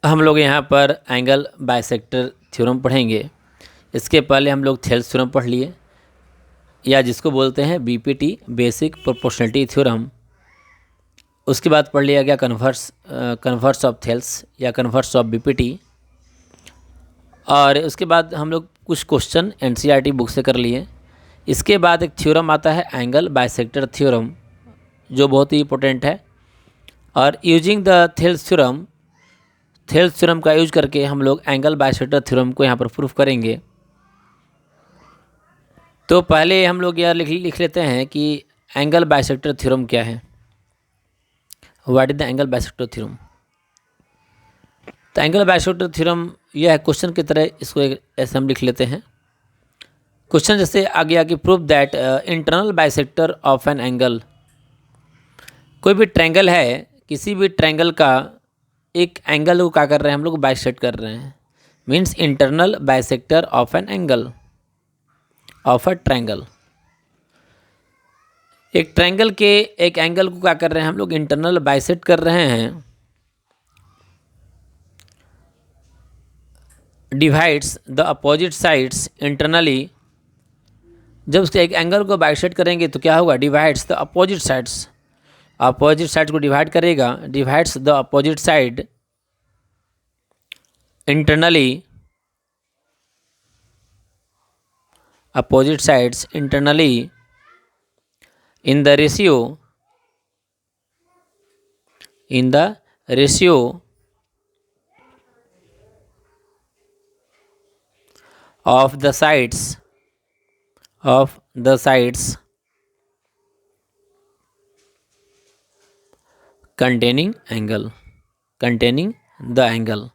हम लोग यहाँ पर एंगल बाइसेक्टर थ्योरम पढ़ेंगे। इसके पहले हम लोग थेल्स थ्योरम पढ़ लिए, या जिसको बोलते हैं बीपीटी, बेसिक प्रोपोर्शनलिटी थ्योरम। उसके बाद पढ़ लिया गया कन्वर्स ऑफ थेल्स या कन्वर्स ऑफ बीपीटी। और उसके बाद हम लोग कुछ क्वेश्चन एनसीईआरटी बुक से कर लिए। इसके बाद एक थ्योरम आता है एंगल बाइसेक्टर थ्योरम, जो बहुत ही इंपॉर्टेंट है। और यूजिंग द थेल्स थ्योरम का यूज करके हम लोग एंगल बाइसेक्टर थ्योरम को यहाँ पर प्रूफ करेंगे। तो पहले हम लोग यह लिख लेते हैं कि एंगल बाइसेक्टर थ्योरम क्या है। What is the angle bisector theorem? तो एंगल बाइसेक्टर थ्योरम यह है क्वेश्चन की तरह, इसको ऐसे हम लिख लेते हैं। क्वेश्चन जैसे आ गया कि proof that internal bisector of an angle. कोई भी ट्रायंगल है, किसी भी ट्रायंगल का एक एंगल को क्या कर रहे हैं हम लोग, बाइसेक्ट कर रहे हैं। Means internal bisector of an angle of a triangle. एक ट्रायंगल के एक एंगल को क्या कर रहे हैं हम लोग, इंटरनल बाइसेक्ट कर रहे हैं। Divides the opposite sides internally. जब उसके एक एंगल को बाइसेक्ट करेंगे तो क्या होगा, divides the opposite sides, opposite side को डिवाइड करेगा। Divides the opposite side internally, opposite sides internally in the ratio of the sides containing the angle।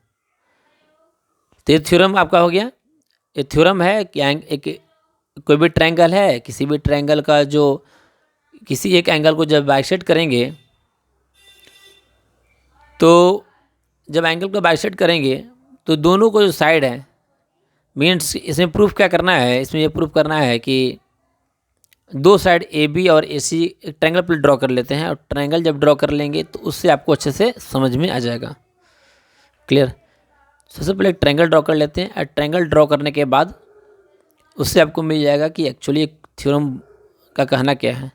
तो ये थ्योरम आपका हो गया। ये थ्योरम है कि कोई भी ट्रायंगल है, किसी भी ट्रायंगल का जो किसी एक एंगल को जब बाइसेक्ट करेंगे, तो जब एंगल को बाइसेक्ट करेंगे तो दोनों को जो साइड है, मीन्स इसमें प्रूफ क्या करना है, इसमें ये प्रूफ करना है कि दो साइड ए बी और ए सी एक ट्रायंगल पर ड्रॉ कर लेते हैं। और ट्रायंगल जब ड्रॉ कर लेंगे तो उससे आपको अच्छे से समझ में आ जाएगा। क्लियर? सबसे पहले एक ट्रायंगल ड्रॉ कर लेते हैं। और ट्रायंगल ड्रॉ करने के बाद उससे आपको मिल जाएगा कि एक्चुअली एक थ्योरम का कहना क्या है।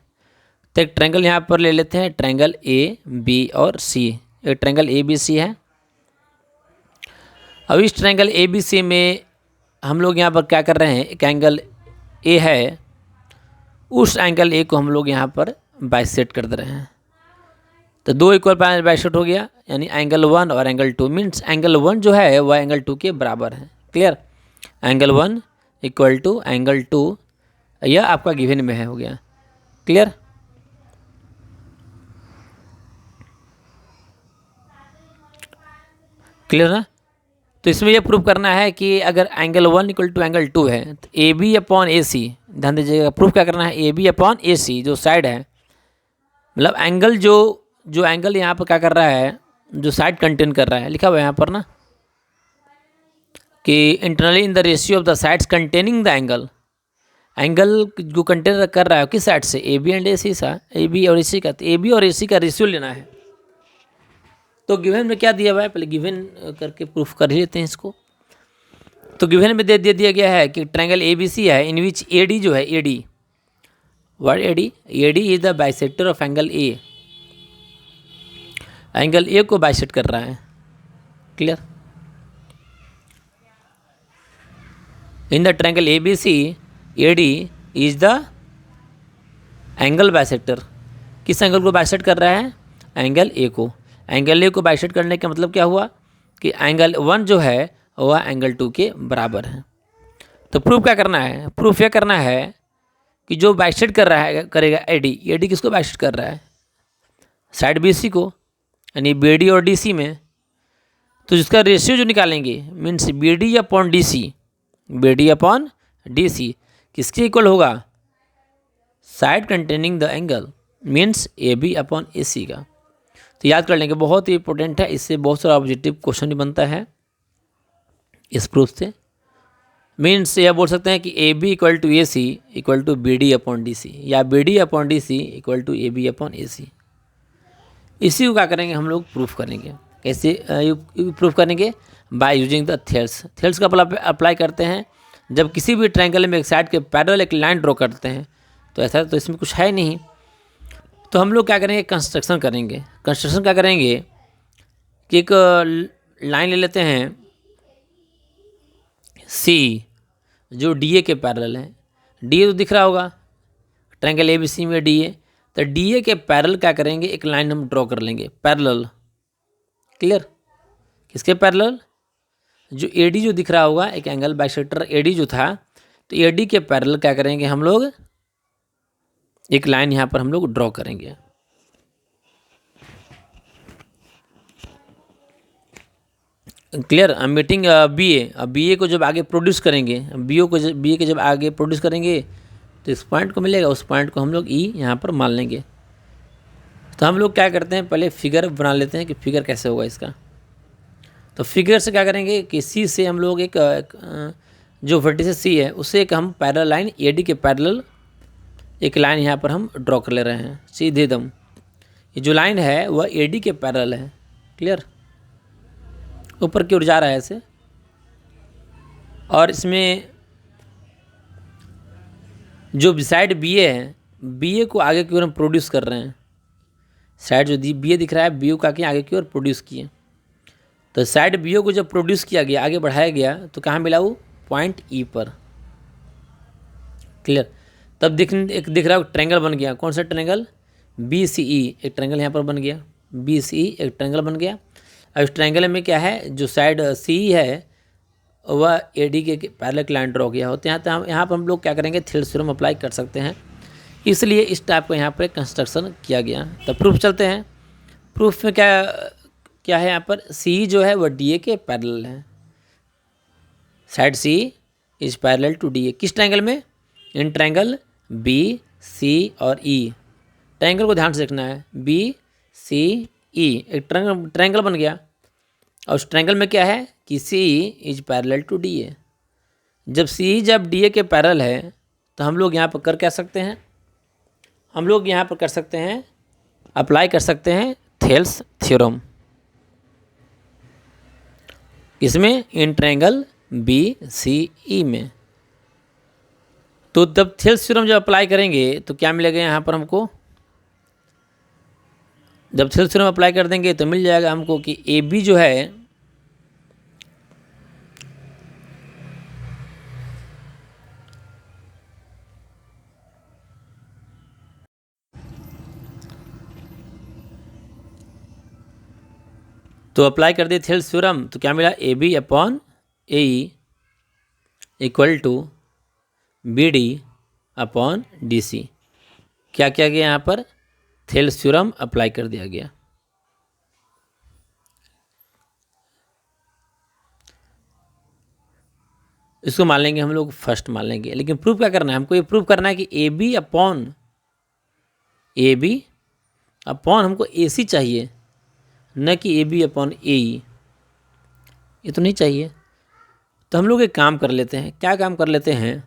तो एक ट्रायंगल यहाँ पर ले लेते हैं, ट्रायंगल ए बी और सी। एक ट्रायंगल ए बी सी है। अब इस ट्रायंगल ए बी सी में हम लोग यहाँ पर क्या कर रहे हैं, एक एंगल ए है, उस एंगल ए को हम लोग यहाँ पर बाइसेक्ट कर दे रहे हैं। तो दो इक्वल पॉइंट बाइसेक्ट हो गया, यानी एंगल 1 और एंगल 2। मीन्स एंगल 1 जो है वह एंगल 2 के बराबर है। Clear? Angle 1 equal to angle 2, यह आपका गिवन में है, हो गया। क्लियर? क्लियर ना? तो इसमें यह प्रूफ करना है कि अगर एंगल 1 इक्वल टू एंगल 2 है तो ए बी अपॉन ए सी, ध्यान दीजिएगा, प्रूफ क्या करना है, ए बी अपॉन ए सी जो साइड है, मतलब एंगल जो एंगल यहाँ पर क्या कर रहा है, जो साइड कंटेन कर रहा है, लिखा हुआ है यहाँ पर ना कि internally in the ratio of the sides containing the angle. Angle जो कंटेन कर रहा है किस साइड से, ए बी एंड ए सी सा, ए बी और ए सी का। तो ए बी और ए सी का रेशियो लेना है। तो गिवन में क्या दिया हुआ है, पहले गिवन करके प्रूफ कर ही लेते हैं इसको। तो गिवन में दे दिया गया है कि ट्रायंगल ए बी सी है, इन विच ए डी जो है, A D, what A D is the bisector of angle A. Angle A को बाइसेक्ट कर रहा है। Clear? In the triangle A B C A D is the angle bisector. किस angle को bisect कर रहा है, एंगल ए को। एंगल ए को बाइसेक्ट करने का मतलब क्या हुआ कि एंगल 1 जो है वह एंगल 2 के बराबर है। तो प्रूफ क्या करना है, प्रूफ यह करना है कि जो बाइसेक्ट कर रहा है करेगा ए डी किसको बाइसेक्ट कर रहा है, साइड बी सी को, यानी बी डी और डी सी में। तो जिसका रेशियो जो निकालेंगे, means B D upon D C, B D upon D C किसके इक्वल होगा, side containing the angle, means A B upon A C का। तो याद कर लेंगे, बहुत ही इंपॉर्टेंट है, इससे बहुत सारा ऑब्जेक्टिव क्वेश्चन भी बनता है इस प्रूफ से। मीन्स यह बोल सकते हैं कि A B equal to A C equal to B D upon D C, या B D upon D C equal to A B upon A C. इसी को क्या करेंगे हम लोग, प्रूफ करेंगे। कैसे प्रूफ करेंगे? By using the Thales. Thales का अप्लाई करते हैं जब किसी भी ट्रायंगल में एक साइड के पैरेलल एक लाइन ड्रॉ करते हैं। तो ऐसा तो इसमें कुछ है नहीं, तो हम लोग क्या करेंगे? कंस्ट्रक्शन करेंगे। कंस्ट्रक्शन क्या करेंगे कि एक लाइन ले लेते हैं सी, जो डी ए के पैरेलल है। डी ए तो दिख रहा होगा, ट्रायंगल ए बी सी में डी ए। तो डी ए के पैरेलल क्या करेंगे? एक लाइन हम ड्रॉ कर लेंगे पैरेलल। क्लियर? किसके पैरेलल? जो ए डी जो दिख रहा होगा, एक एंगल बाइसेक्टर ए डी जो था, तो ए डी के पैरेलल क्या करेंगे हम लोग? एक लाइन यहाँ पर हम लोग ड्रॉ करेंगे। क्लियर? मीटिंग बी ए। अब बी ए को जब आगे प्रोड्यूस करेंगे, बी ए के जब आगे प्रोड्यूस करेंगे तो इस पॉइंट को मिलेगा, उस पॉइंट को हम लोग ई यहाँ पर मान लेंगे। तो हम लोग क्या करते हैं? पहले फिगर बना लेते हैं कि फिगर कैसे होगा इसका। तो फिगर से क्या करेंगे कि सी से हम लोग एक जो वर्टिसेस सी है उससे एक हम पैरेलल लाइन ए डी के पैरेलल एक लाइन यहाँ पर हम ड्रॉ कर ले रहे हैं सीधे दम। ये जो लाइन है वह ए डी के पैरेलल है। क्लियर? ऊपर की ओर जा रहा है ऐसे, और इसमें जो साइड बी ए है, बी ए को आगे की ओर हम प्रोड्यूस कर रहे हैं। साइड जो बी ए दिख रहा है, बी ओ का आगे की ओर प्रोड्यूस किए। तो साइड बी ओ को जब प्रोड्यूस किया गया, आगे बढ़ाया गया, तो कहाँ मिला वो? पॉइंट ई पर। क्लियर? तब दिख रहा है ट्रायंगल बन गया। कौन सा ट्रायंगल? बी सी ई। एक ट्रायंगल यहाँ पर बन गया, बी सी ई एक ट्रायंगल बन गया। अब इस ट्रायंगल में क्या है? जो साइड सी है वह ए डी के पैरेलल लाइन ड्रॉ किया होते हैं। तो यहाँ पर हम लोग क्या करेंगे? थेल्स थ्योरम अप्लाई कर सकते हैं, इसलिए इस टाइप का यहाँ पर कंस्ट्रक्शन किया गया। तो प्रूफ चलते हैं। प्रूफ में क्या है यहाँ पर? सी जो है वह डी ए के पैरेलल है। Side C is parallel to D A. किस ट्रायंगल में? इन ट्रायंगल बी सी और ई। ट्रायंगल को ध्यान से देखना है, बी सी ई एक ट्रायंगल बन गया। और उस ट्रायंगल में क्या है कि C is parallel to D A. जब डी ए के पैरेलल है तो हम लोग यहाँ पर कर क्या सकते हैं? हम लोग यहाँ पर कर सकते हैं, अप्लाई कर सकते हैं थेल्स थ्योरम। इसमें? In triangle B C E में। तो जब थेल्स थ्योरम जब अप्लाई करेंगे तो क्या मिलेगा यहाँ पर हमको? जब थेल्स थ्योरम अप्लाई कर देंगे तो मिल जाएगा हमको कि ए बी जो है तो अप्लाई कर दिए थेल्स थ्योरम, तो क्या मिला? A B upon A E equal to B D upon D C. क्या किया गया यहाँ पर? थेल्स थ्योरम अप्लाई कर दिया गया। इसको मान लेंगे हम लोग, फर्स्ट मान लेंगे। लेकिन प्रूफ क्या करना है हमको? ये प्रूफ करना है कि ए बी अपॉन हमको ए सी चाहिए, न कि ए बी अपॉन ए ई। ये तो नहीं चाहिए। तो हम लोग एक काम कर लेते हैं। क्या काम कर लेते हैं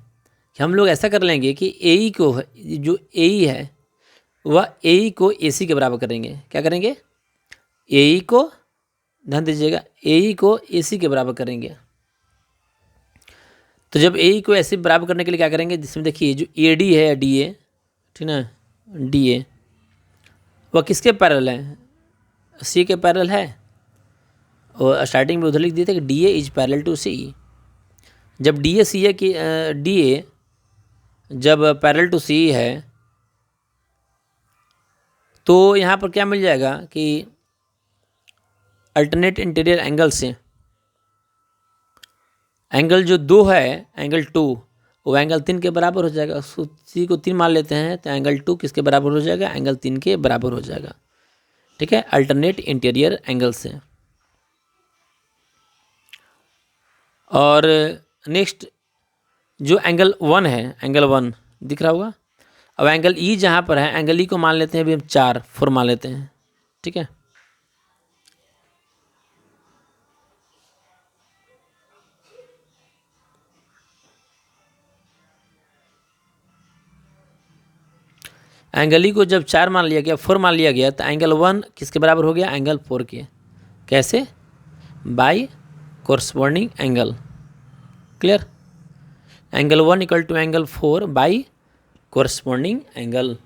कि हम लोग ऐसा कर लेंगे कि ए ई को, जो ए ई है वह ए ई को ए सी के बराबर करेंगे। क्या करेंगे? ए ई को, ध्यान दीजिएगा, ए ई को ए सी के बराबर करेंगे। तो जब ए ई को ऐसे बराबर करने के लिए क्या करेंगे? जिसमें देखिए जो ए डी है, डी ए, ठीक ना, डी ए वह किसके पैरेलल है? सी के पैरेलल है। और स्टार्टिंग में उधर लिख दिए थे कि D A is parallel to C. जब डी ए सी है कि डी ए जब पैरेलल टू सी है तो यहाँ पर क्या मिल जाएगा कि अल्टरनेट इंटीरियर एंगल से एंगल जो 2 है, एंगल 2, वो एंगल 3 के बराबर हो जाएगा। सी को 3 मान लेते हैं तो एंगल 2 किसके बराबर हो जाएगा? एंगल 3 के बराबर हो जाएगा। ठीक है, अल्टरनेट इंटीरियर एंगल से। और नेक्स्ट जो एंगल 1 है, एंगल 1 दिख रहा होगा। अब एंगल ई जहाँ पर है, एंगल ई को मान लेते हैं अभी हम 4 मान लेते हैं। ठीक है, एंगल ई को जब 4 मान लिया गया, 4 मान लिया गया, तो एंगल 1 किसके बराबर हो गया? एंगल 4 के। कैसे? By corresponding angle. Clear? Angle 1 equal to angle 4 by corresponding angle.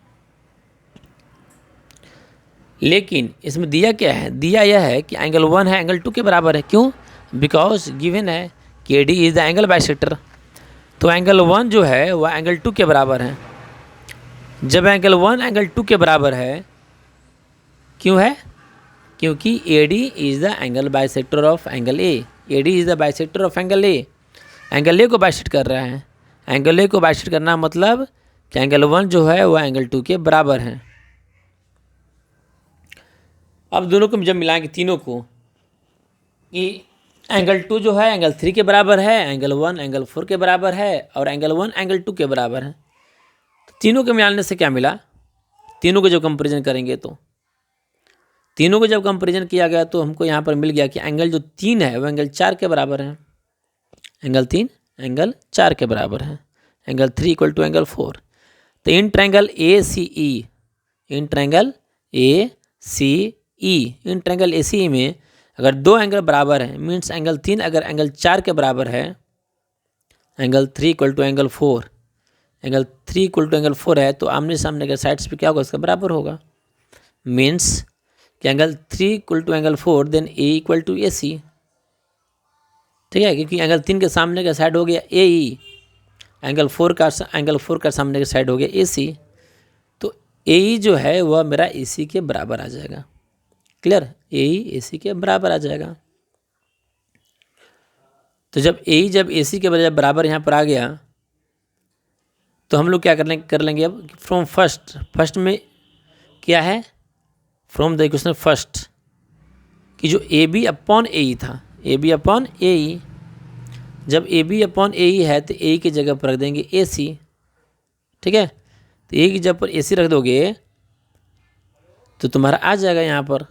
लेकिन इसमें दिया क्या है? दिया यह है कि एंगल 1 है एंगल 2 के बराबर है। क्यों? बिकॉज गिवन है के D is the angle bisector. तो एंगल 1 जो है वह एंगल 2 के बराबर है। जब एंगल 1 एंगल 2 के बराबर है, क्यों है? क्योंकि ए D is the angle bisector of angle A. A D is the bisector of angle A. Angle A को बाइसेक्ट कर रहा है। एंगल ए को बाइसेक्ट करना मतलब कि एंगल 1 जो है वह एंगल 2 के बराबर है। अब दोनों को जब मिलाएंगे तीनों को, कि एंगल 2 जो है एंगल 3 के बराबर है, एंगल 1 एंगल 4 के बराबर है और एंगल 1 एंगल 2 के बराबर है। तो तीनों के मिलाने से क्या मिला? तीनों को जब कंपेरिजन करेंगे तो तीनों को जब कंपेरिजन किया गया तो हमको यहाँ पर मिल गया कि एंगल जो 3 है वह एंगल 4 के बराबर है। एंगल 3 एंगल 4 के बराबर है। Angle 3 equal to angle 4। तो in triangle A C E, in triangle A C E, in triangle A C E में अगर दो एंगल बराबर है, मीन्स एंगल 3 अगर एंगल 4 के बराबर है, angle 3 equal to angle 4, angle 3 equal to angle 4 है, तो आमने सामने के साइड्स पे क्या होगा? इसका बराबर होगा। मीन्स कि angle 3 equal to angle 4 then A equal to A C. ठीक है, क्योंकि एंगल 3 के सामने का साइड हो गया ए ई, एंगल 4 का सामने का साइड हो गया ए सी। तो ए ई जो है वह मेरा ए सी के बराबर आ जाएगा। क्लियर? ए ई ए सी के बराबर आ जाएगा। तो जब ए सी के बराबर यहाँ पर आ गया तो हम लोग क्या कर लेंगे अब? फ्रॉम फर्स्ट में क्या है? फ्रॉम द इक्वेशन फर्स्ट कि जो ए बी अपॉन ए ई था, ए बी अपॉन ए ई, जब ए बी अपॉन ए ई है तो ए की जगह पर रख देंगे ए सी। ठीक है, तो ए की जगह पर ए सी रख दोगे तो तुम्हारा आ जाएगा यहाँ पर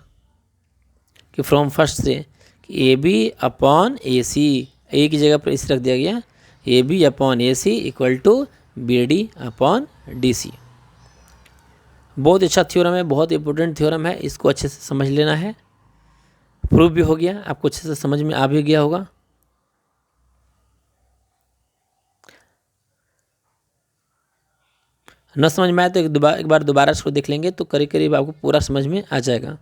कि फ्रॉम फर्स्ट से कि ए बी अपॉन ए सी, ए की जगह पर ए सी रख दिया गया, A B upon A C equal to B D upon D C. बहुत अच्छा थ्योरम है, बहुत इंपॉर्टेंट थ्योरम है, इसको अच्छे से समझ लेना है। प्रूफ भी हो गया, आपको अच्छे से समझ में आ भी गया होगा। न समझ में आए तो एक बार दोबारा इसको देख लेंगे तो करीब करीब आपको पूरा समझ में आ जाएगा।